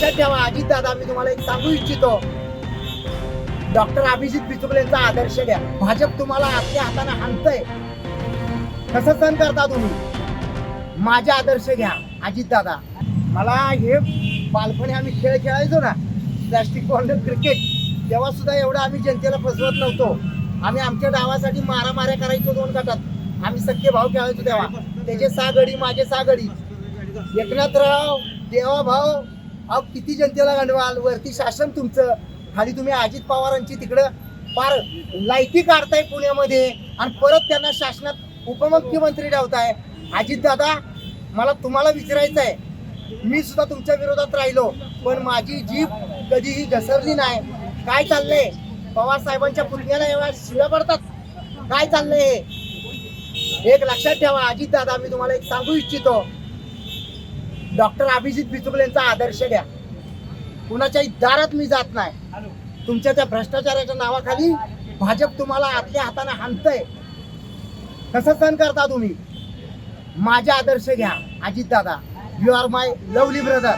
लक्षात ठेवा अजित दादा, मी तुम्हाला एक सांगू इच्छितो, डॉक्टर अभिजित बिचुकलेंचा आदर्श घ्या. भाजप तुम्हाला आपल्या हाताने हाणतंय, कसं सहन करता तुम्ही? माझा आदर्श घ्या अजित दादा. मला हे बालपणी आम्ही खेळ खेळायचो ना, प्लॅस्टिक बॉल क्रिकेट, तेव्हा सुद्धा एवढं आम्ही जनतेला फसवत नव्हतो. आम्ही आमच्या डावासाठी मारामाऱ्या करायचो 2 गटात. आम्ही सख्खे भाव खेळायचो तेव्हा. त्याचे 6 गडी, माझे 6 गडी. एकनाथराव, देवाभाऊ, अहो किती जनतेला गंडवाल. वरती शासन तुमचं, खाली तुम्ही अजित पवारांची तिकडं फार लायकी काढताय पुण्यामध्ये आणि परत त्यांना शासनात उपमुख्यमंत्री ठेवताय. अजित दादा, मला तुम्हाला विचारायचं आहे, मी सुद्धा तुमच्या विरोधात राहिलो पण माझी जीभ कधीही घसरली नाही. काय चाललंय? पवार साहेबांच्या पुतण्याला एवढ्या शिव्या पडतात, काय चाललंय हे? एक लक्षात ठेवा अजित दादा, मी तुम्हाला एक सांगू इच्छितो, डॉक्टर अभिजित बिचुकलेंचा आदर्श घ्या. कुणाच्याही दारात मी जात नाही. तुमच्या त्या भ्रष्टाचाराच्या नावाखाली भाजप तुम्हाला आपल्या हाताने हाणतंय, कसं सहन करता तुम्ही? माझा आदर्श घ्या अजित दादा. You are my lovely brother.